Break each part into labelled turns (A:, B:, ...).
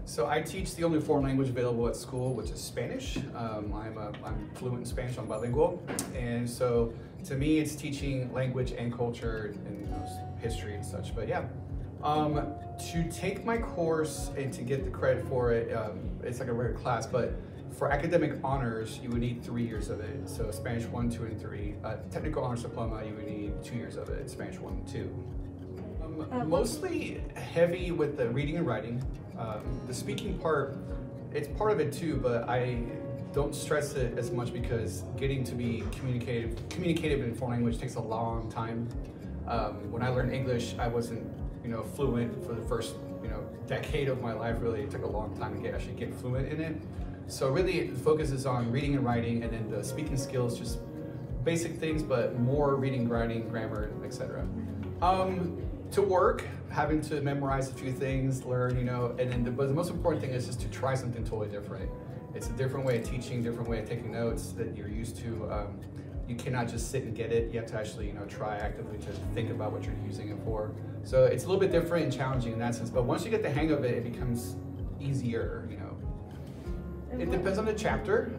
A: So I teach the only foreign language available at school, which is Spanish. I'm fluent in Spanish, I'm bilingual. And so to me, it's teaching language and culture and history and such, but yeah. To take my course and to get the credit for it, it's like a regular class, but for academic honors, you would need 3 years of it. So Spanish 1, 2, and 3. Technical honors diploma, you would need 2 years of it, Spanish 1 and 2. Mostly heavy with the reading and writing. The speaking part, it's part of it too, but I don't stress it as much because getting to be communicative in foreign language takes a long time. When I learned English, I wasn't, fluent for the first, decade of my life. Really, it took a long time to actually get fluent in it. So really, the focus is on reading and writing, and then the speaking skills, just basic things, but more reading, writing, grammar, etc. To work, having to memorize a few things, learn, and then but the most important thing is just to try something totally different. It's a different way of teaching, different way of taking notes that you're used to. You cannot just sit and get it. You have to actually, try actively to think about what you're using it for. So it's a little bit different and challenging in that sense, but once you get the hang of it, it becomes easier, It depends on the chapter.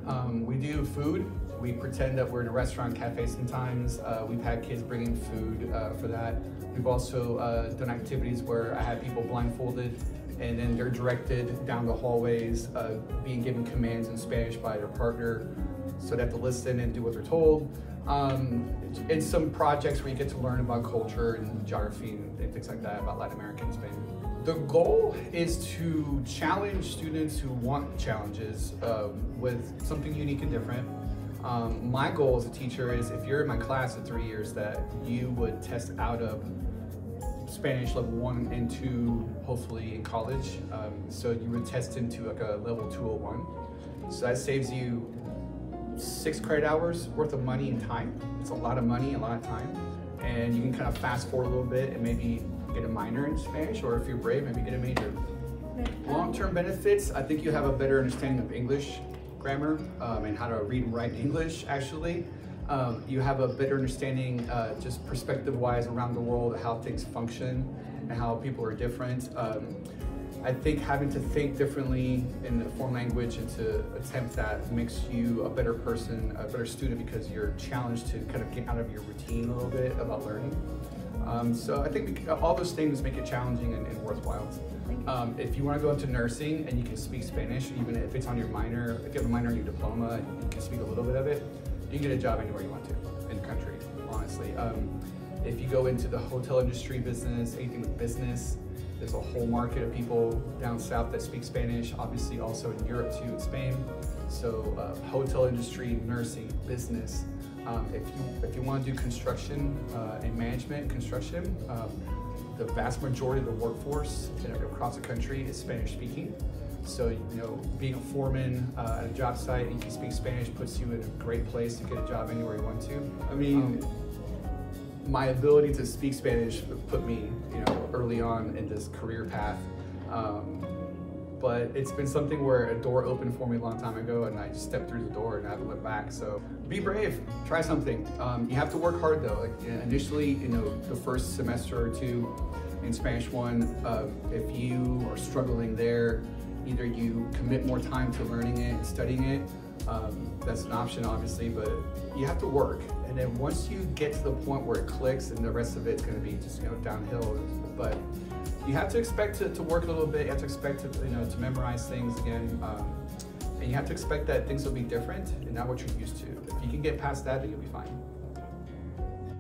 A: We do food. We pretend that we're in a restaurant, cafe sometimes. We've had kids bringing food for that. We've also done activities where I have people blindfolded and then they're directed down the hallways, being given commands in Spanish by their partner so they have to listen and do what they're told. And some projects where you get to learn about culture and geography and things like that, about Latin America and Spain. The goal is to challenge students who want challenges with something unique and different. My goal as a teacher is if you're in my class at 3 years that you would test out of Spanish level 1 and 2, hopefully in college. So you would test into like a level 201. So that saves you 6 credit hours worth of money and time. It's a lot of money, a lot of time. And you can kind of fast forward a little bit and maybe get a minor in Spanish, or if you're brave, maybe get a major. Long-term benefits, I think you have a better understanding of English grammar and how to read and write English, actually. You have a better understanding just perspective-wise around the world, how things function and how people are different. I think having to think differently in the foreign language and to attempt that makes you a better person, a better student, because you're challenged to kind of get out of your routine a little bit about learning. So I think all those things make it challenging and worthwhile. If you want to go into nursing and you can speak Spanish, even if it's on your minor, if you have a minor in your diploma and you can speak a little bit of it, you can get a job anywhere you want to in the country, honestly. If you go into the hotel industry business, anything with business, there's a whole market of people down south that speak Spanish, obviously also in Europe too, in Spain. So hotel industry, nursing, business. If you want to do construction and management, construction, the vast majority of the workforce across the country is Spanish speaking. So, being a foreman at a job site and you can speak Spanish puts you in a great place to get a job anywhere you want to. I mean, my ability to speak Spanish put me, early on in this career path. But it's been something where a door opened for me a long time ago and I just stepped through the door and I haven't looked back. So be brave, try something. You have to work hard though. Like, initially, the first semester or two in Spanish 1, if you are struggling there, either you commit more time to learning it and studying it, that's an option obviously, but you have to work. And then once you get to the point where it clicks and the rest of it's gonna be just downhill. But you have to expect to work a little bit, you have to expect to memorize things again, and you have to expect that things will be different and not what you're used to. If you can get past that, then you'll be fine.